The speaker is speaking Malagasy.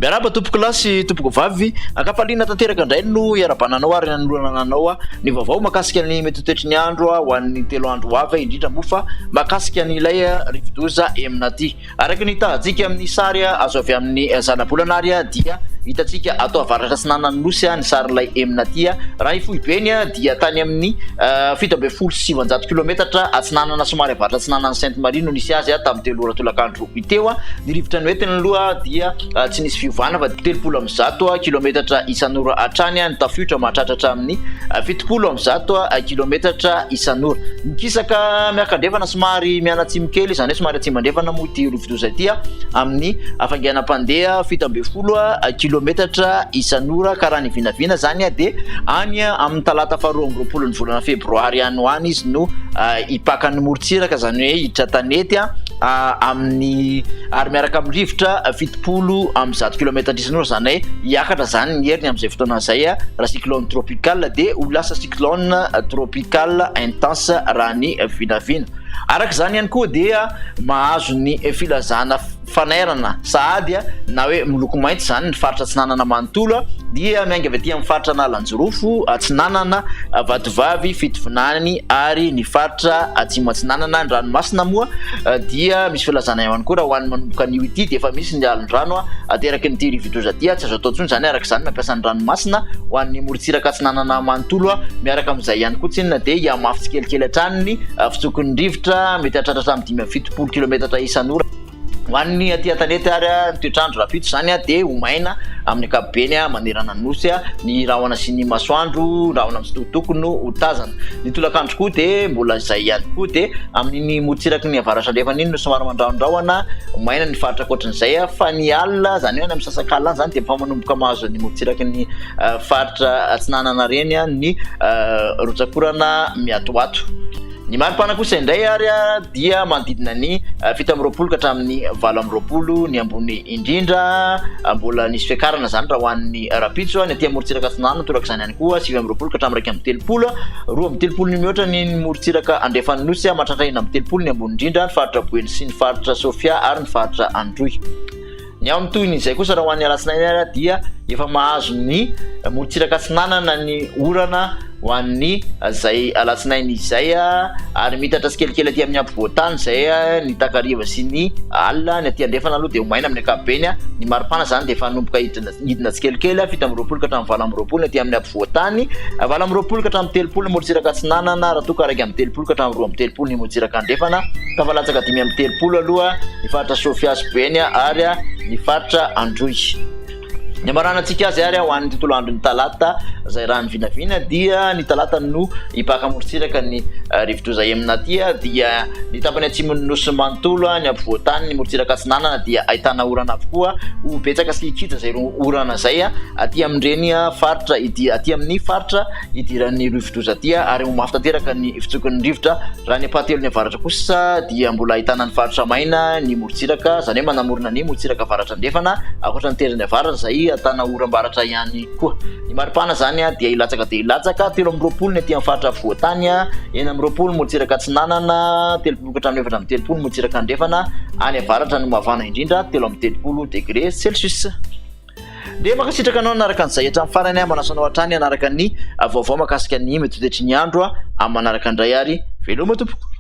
Miaraba tompoko lasy tompoko vavy akafaliana tanteraka indray no iarabananao ary nanoloananao ny vaovao makasika ny mety toetry ny andro ho an'ny 3 andro avy indrindra mofa makasika ny ilay rivodoza eminaty araka ny tahantsika amin'ny sary azo avy amin'ny zanabolana ary dia hitantsika ato avaratra Tsinanana Nosy ny sarin'ilay eminaty raha ifohibeny dia tany amin'ny 770 kilometatra Tsinanana somary avaratra Tsinanana Sainte Marie no nisy azy tamin'ny 3 ora tolakandro iteo ny rivotra ny entiny aloha dia tsy nisy fiovana fa 310 kilometatra isan'ora hatrany ny tafiotra mahatratratra amin'ny 710 kilometatra isan'ora mikisaka miakandrefana somary mianatsimo kely izany hoe somary atsimandrefana moa ity rivodoza ity amin'ny afanganam-pandeha 710 kilometatra isan'ora karaha ny vinavina zany dia any amin'ny talata 2 ny volana febroary any ho any izy no ipakany morontsiraka zany hoe hiditra tanety amin'ny ary miaraka amin'ny rivotra 70 kilometatra isan'ora zany hoe hiakatra zany ny heriny amin'izay fotoana izay raha cyclone tropical dia ho lasa cyclone tropical intense raha ny vinavina araka zany ihany koa dia mahazo ny filazana fanairana sahady na hoe miloko mainty zany ny faritra Tsinanana manontolo dia mianga avy aty amin'ny faritra Nalanjorofo Tsinanana Vatovavy Fitovinany ary ny faritra Atsimo Tsinanana ny ranomasina moa dia misy filazana ihany koa raha ho an'ny manomboka an'io ity dia efa misy ny alon-drano ateraky ny rivodoza aty tsy azo atao intsony zany araka zany mampiasa ny ranomasina ho an'ny morontsiraka Tsinanana manontolo miaraka amin'izay ihany koa tsinona dia hiamafy tsikelikely hatrany ny fitsokon'ny rivotra mety hatratratra amin'ny 7 kilometatra isan'ora ho an'ny aty tanety ary ny toetrandro rapito zany dia ho maina amin'ny ankapobeny manerana ny nosy ny rahona sy ny masoandro rahona mitsitokotoko no ho tazana ny tolakandro koa dia mbola izay ihany koa dia amin'iny morontsiraky ny avaratra andrefana iny no somary mandraondraona ho maina ny faritra akoatran'izay fa ny alina zany hoe any amin'ny sasakala zany dia efa manomboka mahazo ny morontsiraky ny faritra Tsinanana reny ny rotsakorana miatoato ny maripana kosa indray ary dia manodidina ny 7 ka hatramin'ny 8 ny ambony indrindra mbola nisy fiakarana zany raha ho an'ny rapitso ny aty morontsiraka Tsinanana toraka izany ihany koa 7 ka hatramin'ny 3 ny mihoatra ny morontsiraka andrefana nosy mahatratra 3 ny ambony indrindra ny faritra Boeny sy ny faritra Sofia ary ny faritra Androy ny ao amin'ny tohin'izay kosa raha ho an'ny alatsinainy dia efa mahazo ny morontsiraka Tsinanana ny orana ho an'ny zay alatsinainy izay ary mitatra tsikelikely aty amin'ny ampovoantany zay ny takariva sy ny alina ny aty andrefana aloha dia ho maina amin'ny ankapobeny ny maripana zany dia efa nomboka hidina tsikelikely 7 ka hatramin'ny 8 ny aty amin'ny ampovoantany 8 ka hatramin'ny 3 ny morontsiraka Tsinanana raha toka araiky amin'ny 3 ka hatramin'ny 2 ny morontsiraka andrefana ka fa latsaka 5 amin'ny 3 aloha ny faritra Sofia sy Boeny ary ny faritra Androy ny amaranantsika azy ary ho an'ny tontolo andron'ny talata zay raha ny vinavina dia ny talata no ipaka morontsiraka ny rivodoza eminaty dia ny tapany atsimon'ny nosy manontolo ny ampovoantany ny morontsiraka Tsinanana dia ahitana orana avokoa ho betsaka sy ikitra zay orana zay aty amin'ireny faritra aty amin'ny faritra idiran'ny rivodoza aty ary ho mafy tanteraka ny fitsokon'ny rivotra raha ny apahatelo ny avaratra kosa dia mbola ahitana ny faritra maina ny morontsiraka zany hoe manamorona ny morontsiraka avaratra andrefana akoatra ny teriny avaratra zay atana oram-baratra ihany koa ny maripana zany dia ilatsaka 3 ny aty amin'ny faritra afovoantany 9 morontsiraka Tsinanana 3 ka hatramin'ny 4 morontsiraka andrefana any avaratra no mavana indrindra 3 degré Celsius dia makasitraka anao nanaraka an'izay hatramin'ny farany manasanao hatrany anaraka ny vaovao makasika ny mety toetry ny andro amin'ny manaraka indray ary veloma tompoko